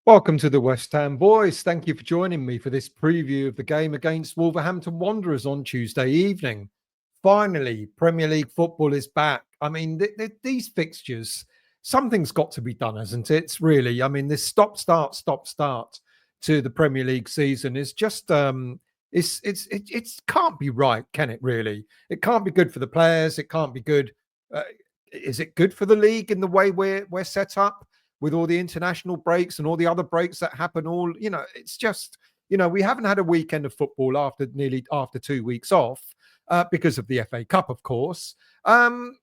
Welcome to the West Ham Boys. Thank you for joining me for this preview of the game against Wolverhampton Wanderers on Tuesday evening. Finally, Premier League football is back. I mean, these fixtures, something's got to be done, hasn't it? It's really, I mean, this stop-start to the Premier League season is just, it can't be right, can it? Really, it can't be good for the players. It can't be good. Uh, is it good for the league in the way we're set up? With all the international breaks and all the other breaks that happen, it's just, we haven't had a weekend of football after 2 weeks off because of the FA Cup, of course. And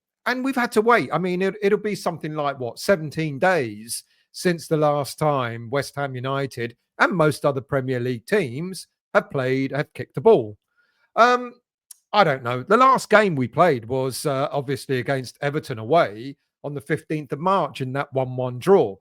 we've had to wait. I mean, it'll be something like 17 days since the last time West Ham United and most other Premier League teams have kicked the ball. I don't know. The last game we played was obviously against Everton away on the 15th of March in that 1-1 draw.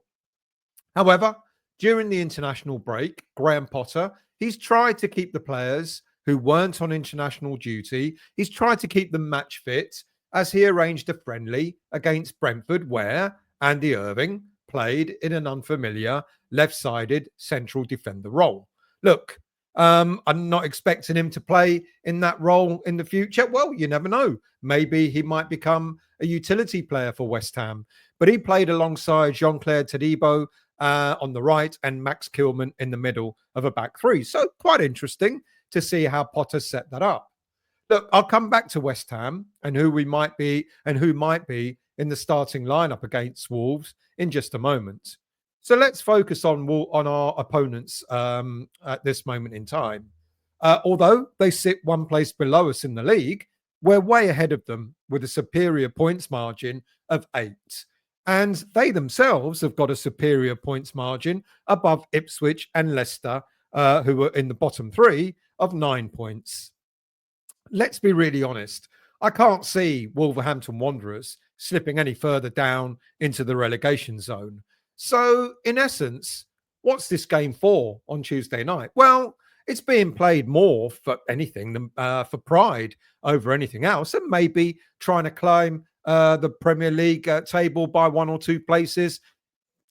However, during the international break, Graham Potter, he's tried to keep the players who weren't on international duty, he's tried to keep them match fit as he arranged a friendly against Brentford where Andy Irving played in an unfamiliar left-sided central defender role. Look, I'm not expecting him to play in that role in the future. Well, you never know. Maybe he might become a utility player for West Ham. But he played alongside Jean-Claire Todibo on the right and Max Kilman in the middle of a back three. So quite interesting to see how Potter set that up. Look, I'll come back to West Ham and who might be in the starting lineup against Wolves in just a moment. So let's focus on our opponents at this moment in time. Although they sit one place below us in the league, we're way ahead of them with a superior points margin of 8. And they themselves have got a superior points margin above Ipswich and Leicester, who are in the bottom 3 of 9 points. Let's be really honest. I can't see Wolverhampton Wanderers slipping any further down into the relegation zone. So, in essence, what's this game for on Tuesday night? Well, it's being played more for anything than for pride over anything else, and maybe trying to climb the Premier League table by 1 or 2 places.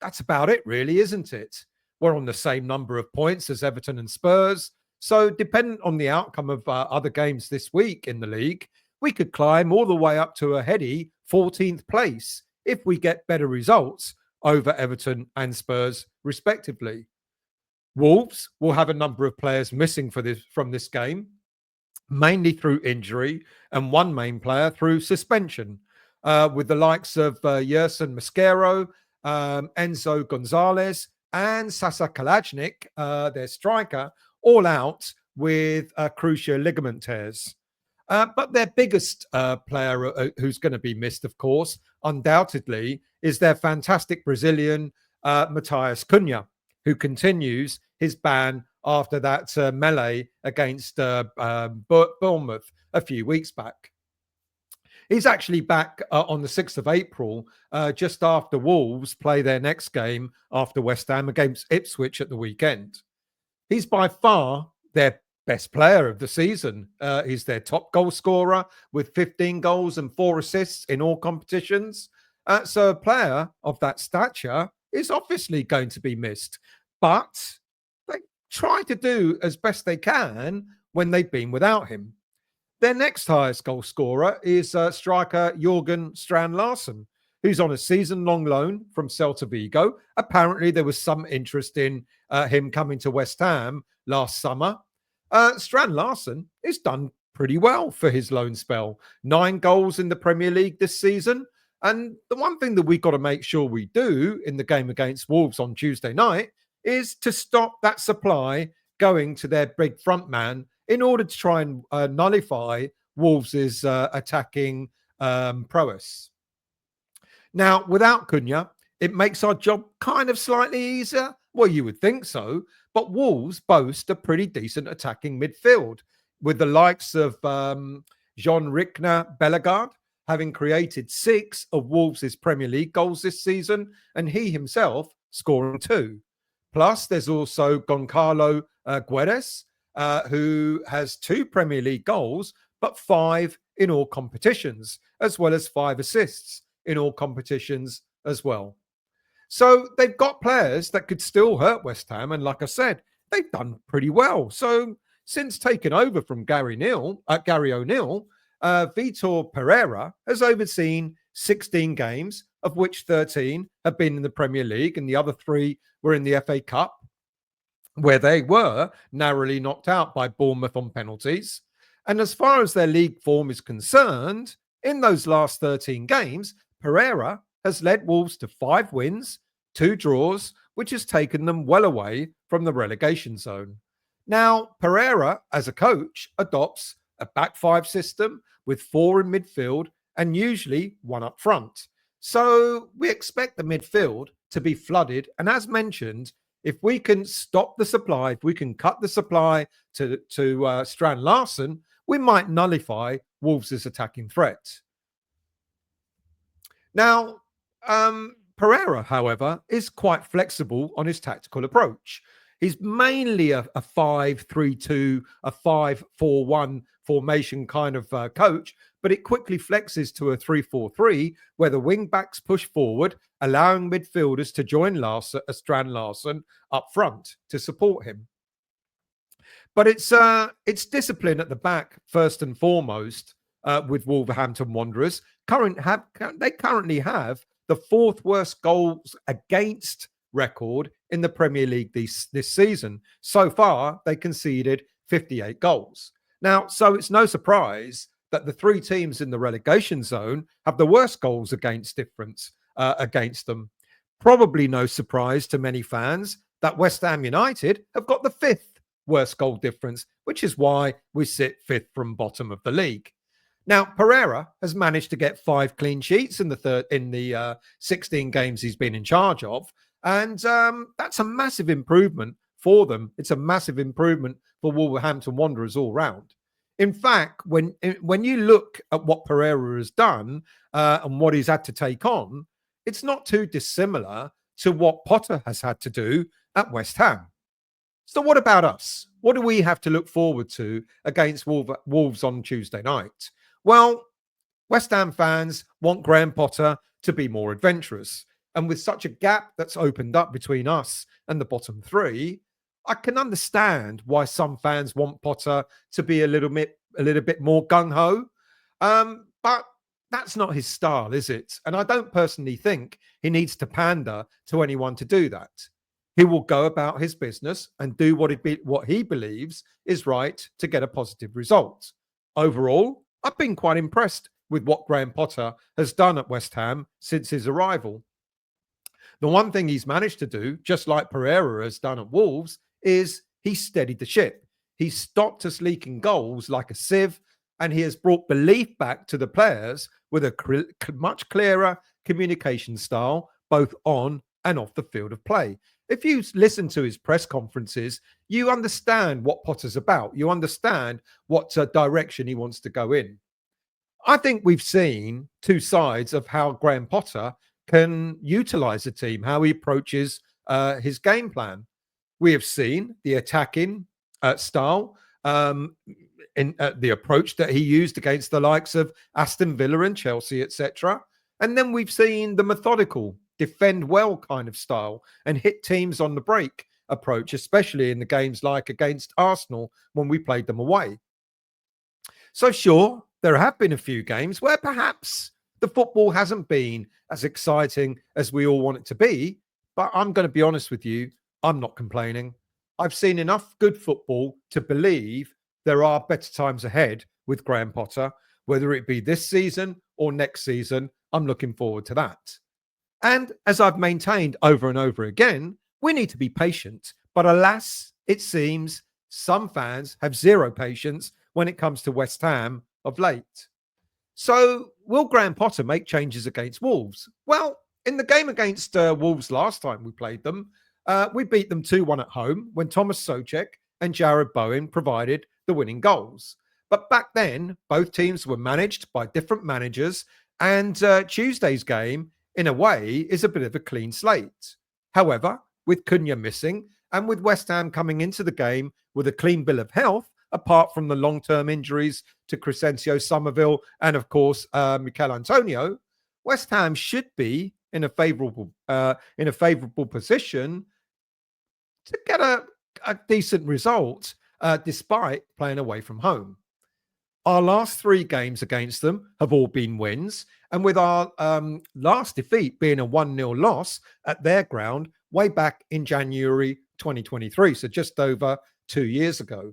That's about it, really, isn't it? We're on the same number of points as Everton and Spurs. So, dependent on the outcome of other games this week in the league, we could climb all the way up to a heady 14th place if we get better results over Everton and Spurs, respectively. Wolves will have a number of players missing from this game, mainly through injury, and one main player through suspension, with the likes of Yerson Mosquero, Enzo Gonzalez, and Sasa Kalajnik, their striker, all out with cruciate ligament tears. But their biggest player who's going to be missed, of course, undoubtedly, is their fantastic Brazilian Matheus Cunha, who continues his ban after that melee against Bournemouth a few weeks back. He's actually back on the 6th of April, just after Wolves play their next game after West Ham against Ipswich at the weekend. He's by far their best player of the season. He's their top goal scorer with 15 goals and 4 assists in all competitions. So a player of that stature is obviously going to be missed. But they try to do as best they can when they've been without him. Their next highest goal scorer is striker Jørgen Strand Larsen, who's on a season-long loan from Celta Vigo. Apparently, there was some interest in him coming to West Ham last summer. Strand Larsen has done pretty well for his loan spell. 9 goals in the Premier League this season. And the one thing that we've got to make sure we do in the game against Wolves on Tuesday night is to stop that supply going to their big front man in order to try and nullify Wolves' attacking prowess. Now, without Cunha, it makes our job kind of slightly easier. Well, you would think so. But Wolves boast a pretty decent attacking midfield with the likes of Jean-Rickner Bellegarde having created 6 of Wolves' Premier League goals this season, and he himself scoring 2. Plus, there's also Goncalo Guedes, who has 2 Premier League goals, but 5 in all competitions, as well as 5 assists in all competitions as well. So they've got players that could still hurt West Ham. And like I said, they've done pretty well. So since taking over from Gary O'Neill, Vitor Pereira has overseen 16 games, of which 13 have been in the Premier League and the other 3 were in the FA Cup, where they were narrowly knocked out by Bournemouth on penalties. And as far as their league form is concerned, in those last 13 games, Pereira has led Wolves to 5 wins, 2 draws, which has taken them well away from the relegation zone. Now, Pereira, as a coach, adopts a back 5 system with 4 in midfield and usually 1 up front. So we expect the midfield to be flooded. And as mentioned, if we can stop the supply, if we can cut the supply to Strand Larsen, we might nullify Wolves' attacking threat. Now, Pereira, however, is quite flexible on his tactical approach. He's mainly a 5-3-2, a 5-4-1 formation kind of coach, but it quickly flexes to a 3-4-3 where the wing backs push forward, allowing midfielders to join Strand Larsen up front to support him. But it's discipline at the back first and foremost with Wolverhampton Wanderers. They currently have the 4th worst goals against record in the Premier League this season. So far, they conceded 58 goals. Now, so it's no surprise that the 3 teams in the relegation zone have the worst goals against difference against them. Probably no surprise to many fans that West Ham United have got the 5th worst goal difference, which is why we sit 5th from bottom of the league. Now, Pereira has managed to get 5 clean sheets in the 16 games he's been in charge of. And that's a massive improvement for them. It's a massive improvement for Wolverhampton Wanderers all round. In fact, when you look at what Pereira has done and what he's had to take on, it's not too dissimilar to what Potter has had to do at West Ham. So what about us? What do we have to look forward to against Wolves on Tuesday night? Well, West Ham fans want Graham Potter to be more adventurous. And with such a gap that's opened up between us and the bottom 3, I can understand why some fans want Potter to be a little bit more gung-ho. But that's not his style, is it? And I don't personally think he needs to pander to anyone to do that. He will go about his business and do what he believes is right to get a positive result. Overall, I've been quite impressed with what Graham Potter has done at West Ham since his arrival. The one thing he's managed to do, just like Pereira has done at Wolves, is he steadied the ship. He stopped us leaking goals like a sieve, and he has brought belief back to the players with a much clearer communication style, both on and off the field of play. If you listen to his press conferences, you understand what Potter's about. You understand what direction he wants to go in. I think we've seen 2 sides of how Graham Potter can utilize a team, how he approaches his game plan. We have seen the attacking style in the approach that he used against the likes of Aston Villa and Chelsea, etc. And then we've seen the methodical, defend well kind of style and hit teams on the break approach, especially in the games like against Arsenal when we played them away. So sure, there have been a few games where perhaps the football hasn't been as exciting as we all want it to be, but I'm going to be honest with you, I'm not complaining. I've seen enough good football to believe there are better times ahead with Graham Potter, whether it be this season or next season. I'm looking forward to that. And as I've maintained over and over again, we need to be patient. But alas, it seems some fans have zero patience when it comes to West Ham of late. So will Graham Potter make changes against Wolves? Well, in the game against Wolves last time we played them, we beat them 2-1 at home when Thomas Souček and Jared Bowen provided the winning goals. But back then, both teams were managed by different managers, and Tuesday's game, in a way, is a bit of a clean slate. However, with Cunha missing and with West Ham coming into the game with a clean bill of health, apart from the long-term injuries to Crescencio Somerville and, of course, Mikel Antonio, West Ham should be in a favourable position to get a decent result, despite playing away from home. Our last 3 games against them have all been wins, and with our last defeat being a 1-0 loss at their ground way back in January 2023, so just over 2 years ago.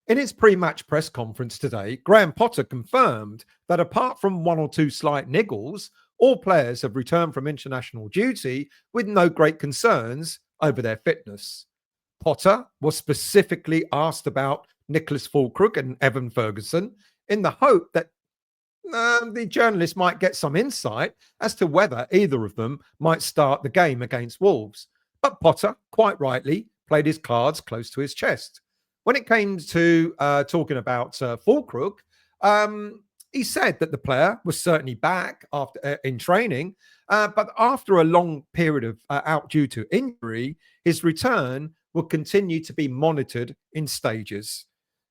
In its pre-match press conference today, Graham Potter confirmed that apart from 1 or 2 slight niggles, all players have returned from international duty with no great concerns over their fitness. Potter was specifically asked about Niclas Fullkrug and Evan Ferguson in the hope that the journalist might get some insight as to whether either of them might start the game against Wolves. But Potter, quite rightly, played his cards close to his chest. When it came to talking about Fullkrug, he said that the player was certainly back after in training, but after a long period of out due to injury, his return will continue to be monitored in stages.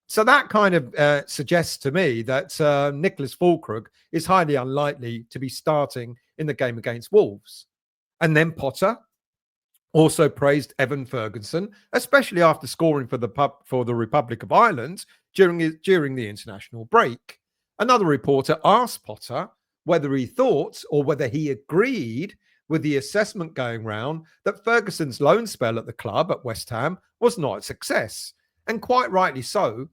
So that kind of suggests to me that Niclas Fullkrug is highly unlikely to be starting in the game against Wolves. And then Potter also praised Evan Ferguson, especially after scoring for the Republic of Ireland during the international break. Another reporter asked Potter whether he thought or whether he agreed with the assessment going round that Ferguson's loan spell at the club at West Ham was not a success. And quite rightly so.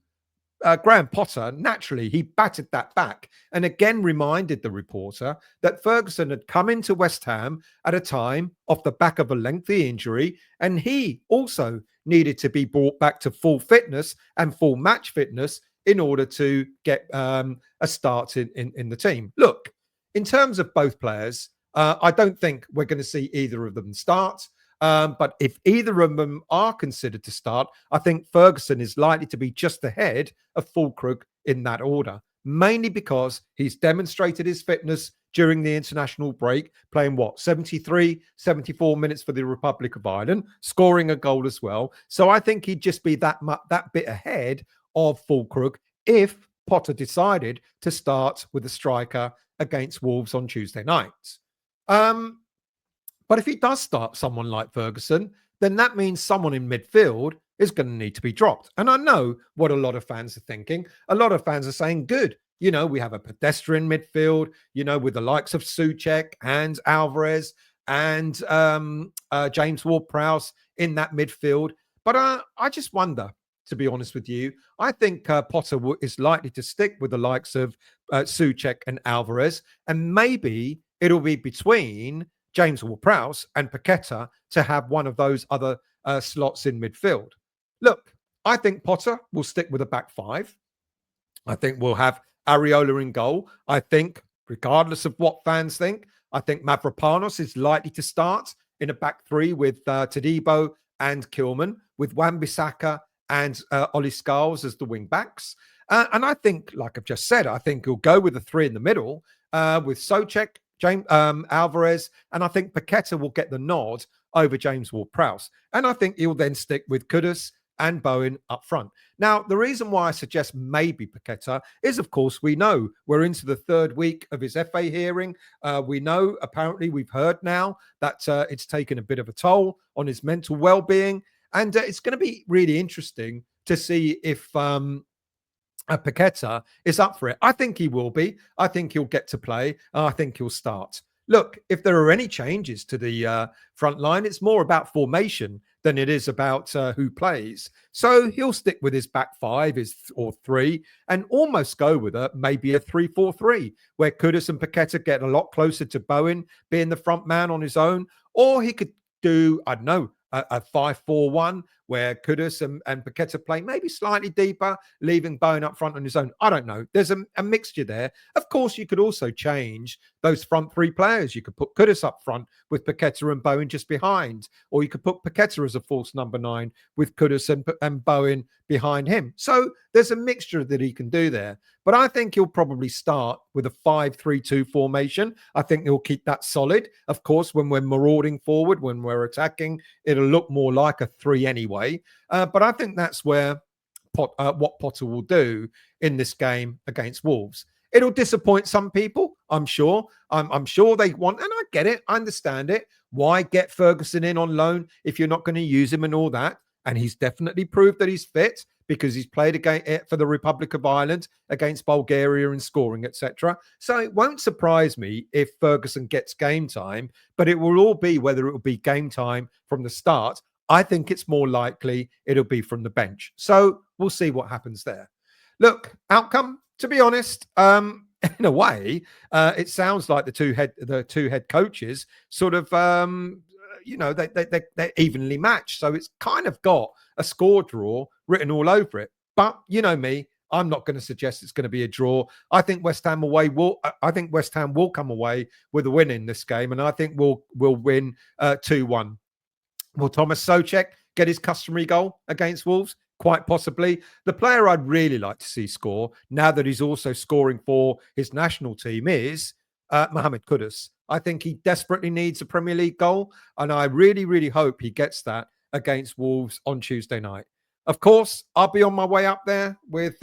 Graham Potter, naturally, he batted that back and again reminded the reporter that Ferguson had come into West Ham at a time off the back of a lengthy injury, and he also needed to be brought back to full fitness and full match fitness in order to get a start in the team. Look, in terms of both players, I don't think we're going to see either of them start. But if either of them are considered to start, I think Ferguson is likely to be just ahead of Fullkrug in that order, mainly because he's demonstrated his fitness during the international break, playing 73, 74 minutes for the Republic of Ireland, scoring a goal as well. So I think he'd just be that bit ahead of Fullkrug if Potter decided to start with a striker against Wolves on Tuesday night. But if he does start someone like Ferguson, then that means someone in midfield is going to need to be dropped. And I know what a lot of fans are thinking. A lot of fans are saying, good, we have a pedestrian midfield, with the likes of Souček and Alvarez and James Ward-Prowse in that midfield. But I just wonder, to be honest with you, I think Potter is likely to stick with the likes of Souček and Alvarez. And maybe it'll be between James Ward-Prowse and Paqueta to have one of those other slots in midfield. Look, I think Potter will stick with a back 5. I think we'll have Areola in goal. I think, regardless of what fans think, I think Mavropanos is likely to start in a back 3 with Todibo and Kilman, with Wan-Bissaka and Oli Scholes as the wing backs. And I think, like I've just said, I think he'll go with the 3 in the middle with Souček, James Alvarez, and I think Paqueta will get the nod over James Ward-Prowse. And I think he'll then stick with Kudus and Bowen up front. Now, the reason why I suggest maybe Paqueta is, of course, we know we're into the 3rd week of his FA hearing. We know, apparently, we've heard now that it's taken a bit of a toll on his mental well-being. And it's going to be really interesting to see if Paqueta is up for it. I think he will be. I think he'll get to play. I think he'll start. Look, if there are any changes to the front line, it's more about formation than it is about who plays. So he'll stick with his back 5 or 3 and almost go with maybe a 3-4-3 where Kudus and Paqueta get a lot closer to Bowen being the front man on his own. Or he could do, I don't know, a 5-4-1 where Kudus and Paqueta play maybe slightly deeper, leaving Bowen up front on his own. I don't know. There's a mixture there. Of course, you could also change those front 3 players. You could put Kudus up front with Paqueta and Bowen just behind, or you could put Paqueta as a false number 9 with Kudus and Bowen behind him. So there's a mixture that he can do there. But I think he'll probably start with a 5-3-2 formation. I think he'll keep that solid. Of course, when we're marauding forward, when we're attacking, it'll look more like a 3 anyway. But I think that's where what Potter will do in this game against Wolves. It'll disappoint some people. I'm sure. I'm sure they want, and I get it. I understand it. Why get Ferguson in on loan if you're not going to use him and all that? And he's definitely proved that he's fit because he's played against for the Republic of Ireland against Bulgaria and scoring, etc. So it won't surprise me if Ferguson gets game time, but it will all be whether it will be game time from the start. I think it's more likely it'll be from the bench. So we'll see what happens there. Look, outcome, to be honest, in a way, it sounds like the two head coaches sort of, they're evenly matched. So it's kind of got a score draw written all over it. But you know me, I'm not going to suggest it's going to be a draw. I think West Ham will come away with a win in this game, and I think we'll win 2-1. Will Thomas Souček get his customary goal against Wolves? Quite possibly. The player I'd really like to see score, now that he's also scoring for his national team, is Mohamed Kudus. I think he desperately needs a Premier League goal, and I really, really hope he gets that against Wolves on Tuesday night. Of course, I'll be on my way up there with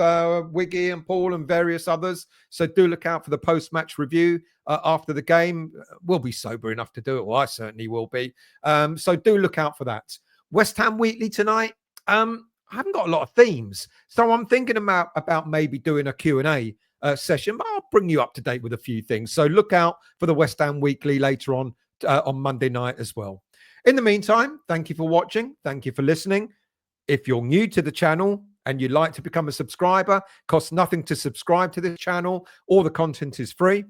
Wiggy and Paul and various others, so do look out for the post-match review after the game. We'll be sober enough to do it, well, I certainly will be. So do look out for that. West Ham Weekly tonight. I haven't got a lot of themes, so I'm thinking about maybe doing a Q&A session, but I'll bring you up to date with a few things. So look out for the West Ham Weekly later on Monday night as well. In the meantime, thank you for watching. Thank you for listening. If you're new to the channel and you'd like to become a subscriber, costs nothing to subscribe to this channel. All the content is free.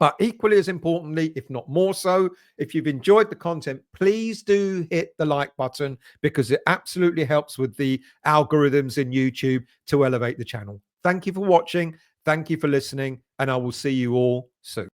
But equally as importantly, if not more so, if you've enjoyed the content, please do hit the like button because it absolutely helps with the algorithms in YouTube to elevate the channel. Thank you for watching. Thank you for listening, and I will see you all soon.